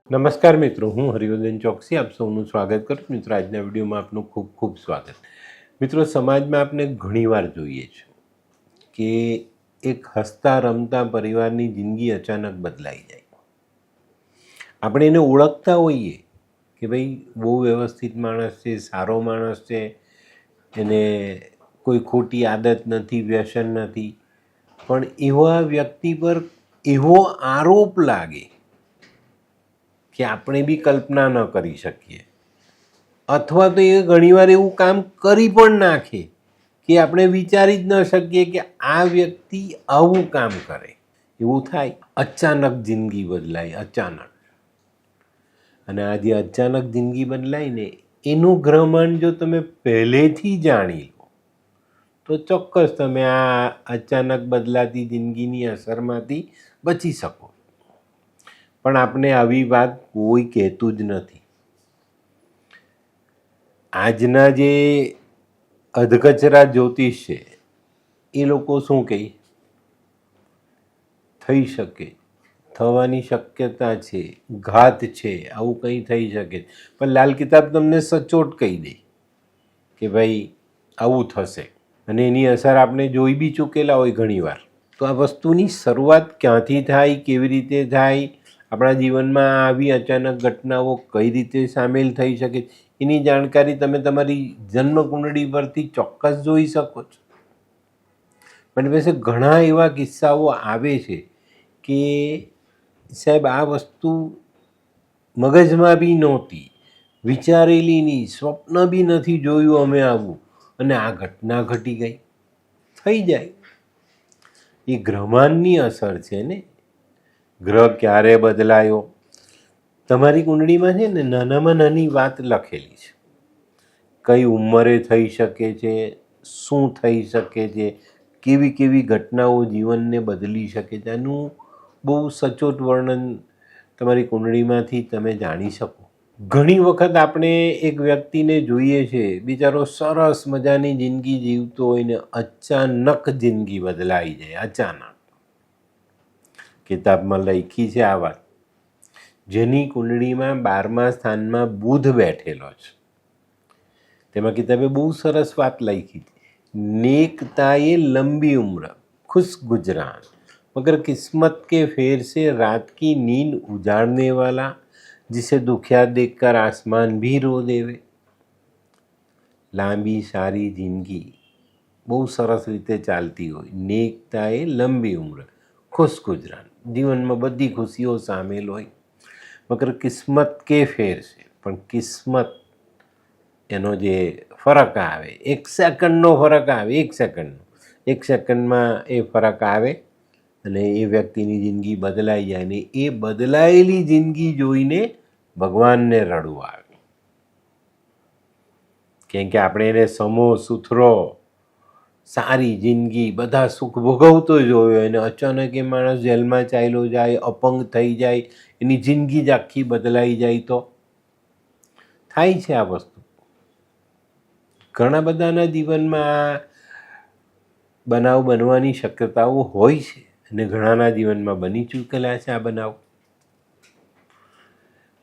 નમસ્કાર મિત્રો, હું હરિવર્ધન ચોકસી આપ સૌનું સ્વાગત કરું છું. મિત્રો, આજના વિડીયોમાં આપનું ખૂબ ખૂબ સ્વાગત. મિત્રો, સમાજમાં આપણે ઘણીવાર જોઈએ છે કે એક હસતા રમતા પરિવારની જિંદગી અચાનક બદલાઈ જાય. આપણે એને ઓળખતા હોઈએ કે ભાઈ બહુ વ્યવસ્થિત માણસ છે, સારો માણસ છે, એને કોઈ ખોટી આદત નથી, વ્યસન નથી, પણ એવા વ્યક્તિ પર એવો આરોપ લાગે કે આપણે બી કલ્પના ન કરી શકીએ, અથવા તો એ ઘણીવાર એવું કામ કરી પણ નાખે કે આપણે વિચારી જ ન શકીએ કે આ વ્યક્તિ આવું કામ કરે. એવું થાય. અચાનક જિંદગી બદલાય, અચાનક. અને આ જે અચાનક જિંદગી બદલાય ને એનું ગ્રહમાન જો તમે પહેલેથી જાણી લો તો ચોક્કસ તમે આ અચાનક બદલાતી જિંદગીની અસરમાંથી બચી શકો. પણ આપણે આવી વાત કોઈ કહેતું જ નથી. આજના જે અધકચરા જ્યોતિષ છે એ લોકો શું કહે? થઈ શકે, થવાની શક્યતા છે, ઘાત છે, આવું કંઈ થઈ શકે. પણ લાલ કિતાબ તમને સચોટ કહી દે કે ભાઈ આવું થશે, અને એની અસર આપણે જોઈ બી ચૂકેલા હોય ઘણીવાર. તો આ વસ્તુની શરૂઆત ક્યાંથી થાય, કેવી રીતે થાય, આપણા જીવનમાં આવી અચાનક ઘટનાઓ કઈ રીતે સામેલ થઈ શકે, એની જાણકારી તમે તમારી જન્મકુંડળી પરથી ચોક્કસ જોઈ શકો છો. મને પાસે ઘણા એવા કિસ્સાઓ આવે છે કે સાહેબ આ વસ્તુ મગજમાં બી નહોતી, વિચારેલી નહીં, સ્વપ્ન બી નથી જોયું અમે આવું, અને આ ઘટના ઘટી ગઈ. થઈ જાય. એ ગ્રહમાનની અસર છે ને. ગ્રહ ક્યારે બદલાયો? તમારી કુંડળીમાં છે ને નાનામાં નાની વાત લખેલી છે. કઈ ઉંમરે થઈ શકે છે, શું થઈ શકે છે, કેવી કેવી ઘટનાઓ જીવનને બદલી શકે છે. આનું બહુ સચોટ વર્ણન તમારી કુંડળીમાંથી તમે જાણી શકો. ઘણી વખત આપણે એક વ્યક્તિને જોઈએ છે, બિચારો સરસ મજાની જિંદગી જીવતો હોય ને અચાનક જિંદગી બદલાઈ જાય. અચાનક. કિતાબમાં લખી છે આ વાત. જેની કુંડળીમાં 12મા સ્થાનમાં બુધ બેઠેલો છે, તેમાં કિતાબે બહુ સરસ વાત લખી. नेकताए लंबी उम्र, खुश गुजरान, मगर किस्मत के फेर से रात की नींद उजाड़ने वाला, जिसे दुखिया देखकर आसमान भी रो देवे. લાંબી સારી જિંદગી બહુ સરસ રીતે ચાલતી હોય, નેકતાએ લંબી ઉંમર, ખુશ ગુજરાન, જીવનમાં બધી ખુશીઓ સામેલ હોય, મગર કિસ્મત કે ફેર છે, પણ કિસ્મત એનો જે ફરક આવે, 1 સેકન્ડનો ફરક આવે, 1 સેકન્ડનો, 1 સેકન્ડમાં એ ફરક આવે અને એ વ્યક્તિની જિંદગી બદલાઈ જાય. ને એ બદલાયેલી જિંદગી જોઈને ભગવાનને રડવું આવે. કેમ કે આપણે એને સમો સુથરો સારી જિંદગી બધા સુખ ભોગવતો જોયો, અને અચાનક એ માણસ જેલમાં ચાલ્યો જાય, અપંગ થઈ જાય, એની જિંદગી જ આખી બદલાઈ જાય. તો થાય છે આ વસ્તુ. ઘણા બધાના જીવનમાં બનાવ બનવાની શક્યતાઓ હોય છે, અને ઘણાના જીવનમાં બની ચૂકેલા છે આ બનાવ.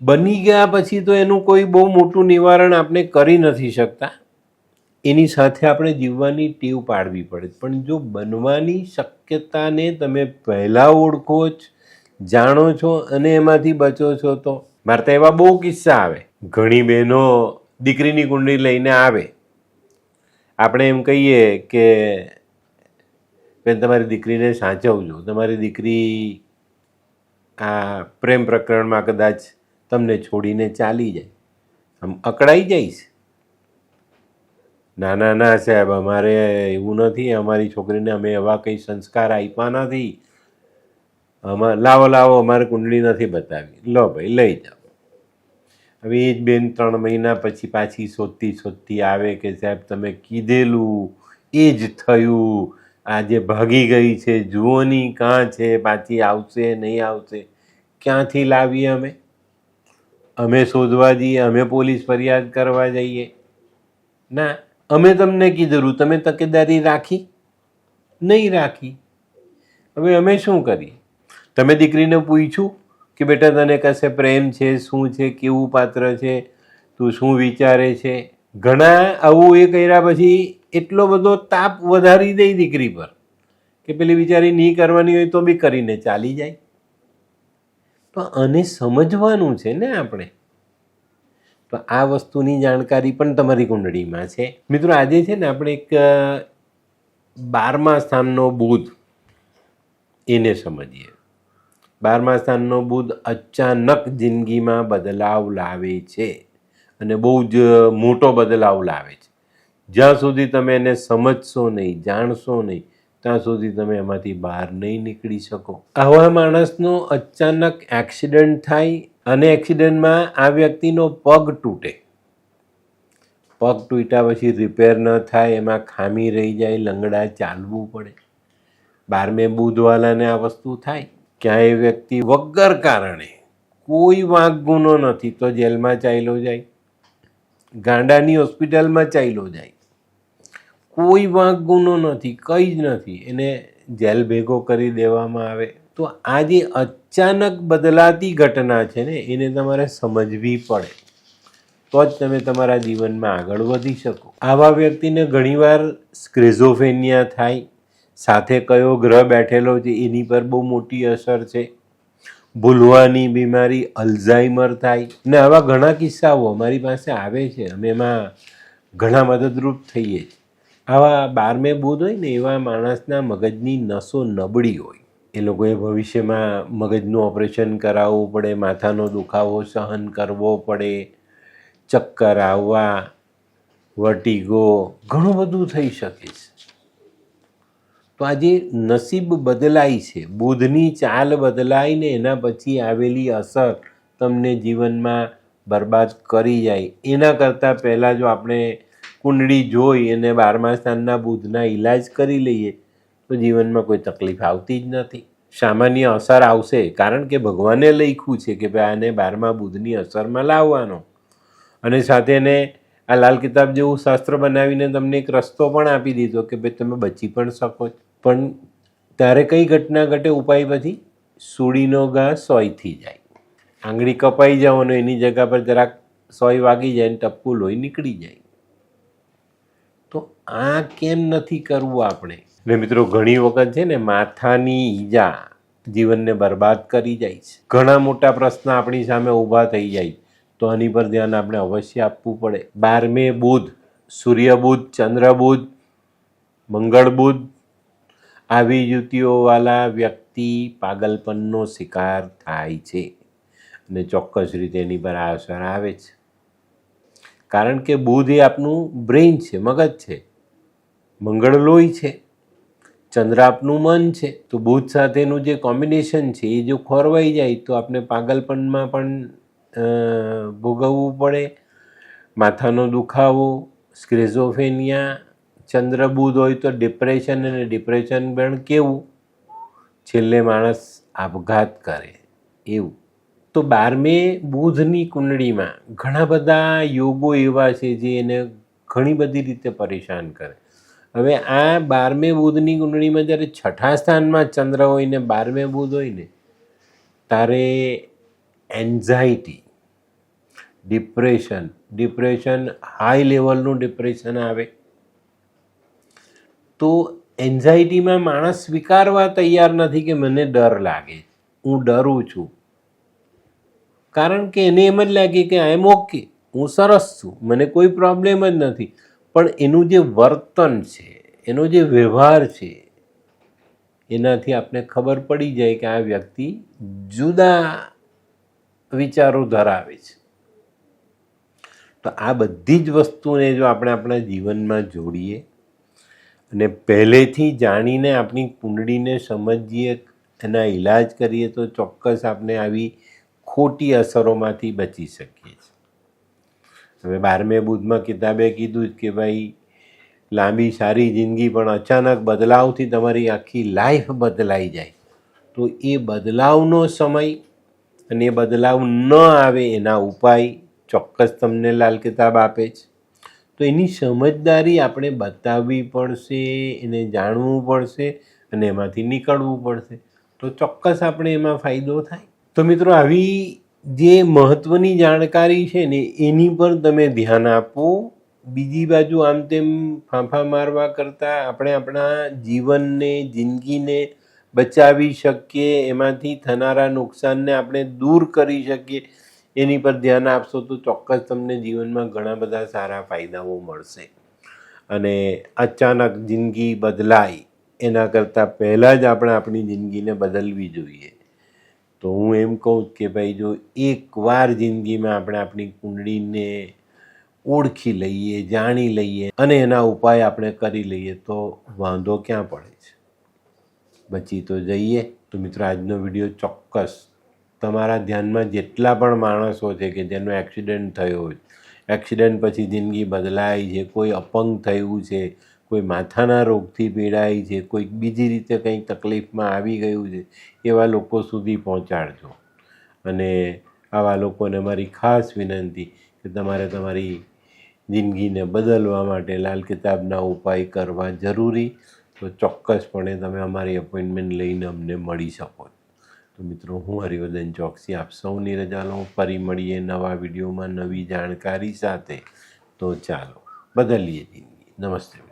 બની ગયા પછી તો એનું કોઈ બહુ મોટું નિવારણ આપણે કરી નથી શકતા. એની સાથે આપણે જીવવાની ટેવ પાડવી પડે. પણ જો બનવાની શક્યતાને તમે પહેલાં ઓળખો છો, જાણો છો અને એમાંથી બચો છો, તો મારે તો એવા બહુ કિસ્સા આવે. ઘણી બહેનો દીકરીની કુંડળી લઈને આવે, આપણે એમ કહીએ કે બેન તમારી દીકરીને સાચવજો, તમારી દીકરી આ પ્રેમ પ્રકરણમાં કદાચ તમને છોડીને ચાલી જાય, આમ અકળાઈ જઈશ. ના ના ના સાહેબ, અમારે એવું નથી, અમારી છોકરીને અમે એવા કંઈ સંસ્કાર આપ્યા નથી, લાવો લાવો, અમારે કુંડળી નથી બતાવી, લો ભાઈ લઈ જાઓ. હવે એ જ બેન 3 મહિના પછી પાછી શોધતી આવે કે સાહેબ તમે કીધેલું એ જ થયું, આજે ભાગી ગઈ છે, જુઓની કાં છે, પાછી આવશે નહીં આવશે. ક્યાંથી લાવીએ અમે શોધવા જઈએ, અમે પોલીસ ફરિયાદ કરવા જઈએ? ના, અમે તમને કીધેલું, તમે તકેદારી રાખી નહીં રાખી. હવે અમે શું કરીએ? તમે દીકરીને પૂછ્યું કે બેટા તને કશે પ્રેમ છે, શું છે, કેવું પાત્ર છે, તું શું વિચારે છે. ઘણા આવું એ કર્યા પછી એટલો બધો તાપ વધારી દે દીકરી પર કે પેલી બિચારી નહીં કરવાની હોય તો બી કરીને ચાલી જાય. તો આને સમજવાનું છે ને આપણે. તો આ વસ્તુની જાણકારી પણ તમારી કુંડળીમાં છે. મિત્રો આજે છે ને આપણે એક 12મા સ્થાનનો બુધ એને સમજીએ. 12મા સ્થાનનો બુધ અચાનક જિંદગીમાં બદલાવ લાવે છે અને બહુ જ મોટો બદલાવ લાવે છે. જ્યાં સુધી તમે એને સમજશો નહીં, જાણશો નહીં, ત્યાં સુધી તમે એમાંથી બહાર નહીં નીકળી શકો. આવા માણસનો અચાનક એક્સિડન્ટ થાય અને એક્સિડન્ટમાં આ વ્યક્તિનો પગ તૂટે. પગ તૂટ્યા પછી રિપેર ન થાય, એમાં ખામી રહી જાય, લંગડા ચાલવું પડે. 12મે બુધવાલાને આ વસ્તુ થાય. ક્યાંય વ્યક્તિ વગર કારણે કોઈ વાંક ગુનો નથી તો જેલમાં ચાલ્યો જાય, ગાંડાની હોસ્પિટલમાં ચાલ્યો જાય, કોઈ વાંક ગુનો નથી, કંઈ જ નથી, એને જેલ ભેગો કરી દેવામાં આવે. તો આ જે અચાનક બદલાતી ઘટના છે ને એને તમારે સમજવી પડે, તો જ તમે તમારા જીવનમાં આગળ વધી શકો. આવા વ્યક્તિને ઘણીવાર સ્ક્રિઝોફેનિયા થાય, સાથે કયો ગ્રહ બેઠેલો છે એની પર બહુ મોટી અસર છે, ભૂલવાની બીમારી, અલ્ઝાઇમર થાય. ને આવા ઘણા કિસ્સાઓ અમારી પાસે આવે છે, અમે એમાં ઘણા મદદરૂપ થઈએ છીએ. આવા 12મે બુધ હોય ને એવા માણસના મગજની નસો નબળી હોય. એ લોકોએ ભવિષ્યમાં મગજનું ઓપરેશન કરાવવું પડે, માથાનો દુખાવો સહન કરવો પડે, ચક્કર આવવા, વર્ટિગો, ઘણું બધું થઈ શકે છે. તો આ જે નસીબ બદલાય છે, બુધની ચાલ બદલાય ને એના પછી આવેલી અસર તમને જીવનમાં બરબાદ કરી જાય. એના કરતાં પહેલાં જો આપણે કુંડળી જોઈ અને 12મા સ્થાનના બુધના ઈલાજ કરી લઈએ તો જીવનમાં કોઈ તકલીફ આવતી જ નથી. સામાન્ય અસર આવશે કારણ કે ભગવાને લખ્યું છે કે ભાઈ આને 12મા બુધની અસરમાં લાવવાનો. અને સાથે એને આ લાલ કિતાબ જેવું શાસ્ત્ર બનાવીને તમને એક રસ્તો પણ આપી દીધો કે ભાઈ તમે બચી પણ શકો છો. પણ ત્યારે કઈ ઘટના ઘટે ઉપાય પછી? સૂડીનો ઘા સોયથી જાય. આંગળી કપાઈ જવાનો એની જગ્યા પર જરાક સોય વાગી જાય ને ટપકું લોહી નીકળી જાય. તો આ કેમ નથી કરવું આપણે? ને મિત્રો ઘણી વખત છે ને માથાની ઈજા જીવનને બરબાદ કરી જાય છે. ઘણા મોટા પ્રશ્ન આપણી સામે ઊભા થઈ જાય તો આની પર ધ્યાન આપણે અવશ્ય આપવું પડે. 12મે બુધ, સૂર્ય બુધ, ચંદ્ર બુધ, મંગળ બુધ આવી યુતિઓવાળા વ્યક્તિ પાગલપનનો શિકાર થાય છે અને ચોક્કસ રીતે એની પર આ અસર આવે છે. કારણ કે બુધ એ આપનું બ્રેઇન છે, મગજ છે, મંગળ લોહી છે, ચંદ્ર આપનું મન છે. તો બુધ સાથેનું જે કોમ્બિનેશન છે એ જો ખોરવાઈ જાય તો આપણે પાગલપનમાં પણ ભોગવવું પડે, માથાનો દુખાવો, સ્ક્રિઝોફેનિયા. ચંદ્ર બુધ હોય તો ડિપ્રેશન, અને ડિપ્રેશન પણ કેવું? છેલ્લે માણસ આપઘાત કરે એવું. તો 12મે બુધની કુંડળીમાં ઘણા બધા યોગો એવા છે જે એને ઘણી બધી રીતે પરેશાન કરે. હવે આ 12મે બુધની કુંડળીમાં જ્યારે 6ઠા સ્થાનમાં ચંદ્ર હોય ને 12મે બુધ હોય ને ત્યારે એન્ઝાઇટી, ડિપ્રેશન, હાઈ લેવલનું ડિપ્રેશન આવે. તો એન્ઝાઇટીમાં માણસ સ્વીકારવા તૈયાર નથી કે મને ડર લાગે, હું ડરું છું. કારણ કે એને એમ જ લાગે કે આઈ એમ ઓકે, હું સરસ છું, મને કોઈ પ્રોબ્લેમ જ નથી. પણ એનું જે વર્તન છે, એનો જે વ્યવહાર છે એનાથી આપણે ખબર પડી જાય કે આ વ્યક્તિ જુદા વિચારો ધરાવે છે. તો આ બધી જ વસ્તુને જો આપણે આપણા જીવનમાં જોડીએ અને પહેલેથી જાણીને આપણી કુંડળીને સમજીએ, એના ઈલાજ કરીએ તો ચોક્કસ આપણે આવી ખોટી અસરોમાંથી બચી શકીએ છીએ. હવે 12મે બુધમાં કિતાબે કીધું કે ભાઈ લાંબી સારી જિંદગી પણ અચાનક બદલાવથી તમારી આખી લાઈફ બદલાઈ જાય. તો એ બદલાવનો સમય અને એ બદલાવ ન આવે એના ઉપાય ચોક્કસ તમને લાલ કિતાબ આપે છે. તો એની સમજદારી આપણે બતાવવી પડશે, એને જાણવું પડશે અને એમાંથી નીકળવું પડશે. તો ચોક્કસ આપણે એમાં ફાયદો થાય. તો મિત્રો આવી જે મહત્ત્વની જાણકારી છે ને એની પર તમે ધ્યાન આપો. બીજી બાજુ આમ તેમ ફાંફા મારવા કરતાં આપણે આપણા જીવનને, જિંદગીને બચાવી શકીએ, એમાંથી થનારા નુકસાનને આપણે દૂર કરી શકીએ, એની પર ધ્યાન આપશો તો ચોક્કસ તમને જીવનમાં ઘણા બધા સારા ફાયદાઓ મળશે. અને અચાનક જિંદગી બદલાય એના કરતાં પહેલાં જ આપણે આપણી જિંદગીને બદલવી જોઈએ. તો હું એમ કહું કે ભાઈ જો એકવાર જિંદગીમાં આપણે આપણી કુંડળીને ઓળખી લઈએ, જાણી લઈએ અને એના ઉપાય આપણે કરી લઈએ તો વાંધો ક્યાં પડે છે, બચી તો જઈએ. તો મિત્રો આજનો વિડીયો ચોક્કસ તમારા ધ્યાનમાં જેટલા પણ માણસો છે કે જેનો એક્સિડન્ટ થયો હોય, એક્સિડન્ટ પછી જિંદગી બદલાય છે, કોઈ અપંગ થયું છે, કોઈ માથાના રોગથી પીડાય છે, કોઈક બીજી રીતે કંઈ તકલીફમાં આવી ગયું છે, એવા લોકો સુધી પહોંચાડજો. અને આવા લોકોને મારી ખાસ વિનંતી કે તમારે તમારી જિંદગીને બદલવા માટે લાલ કિતાબના ઉપાય કરવા જરૂરી. તો ચોક્કસપણે તમે અમારી એપોઇન્ટમેન્ટ લઈને અમને મળી શકો. તો મિત્રો હું હરિવર્ધન ચોકસી આપ સૌની રજા લઉં. ફરી મળીએ નવા વિડીયોમાં નવી જાણકારી સાથે. તો ચાલો બદલીએ જિંદગી. નમસ્તે.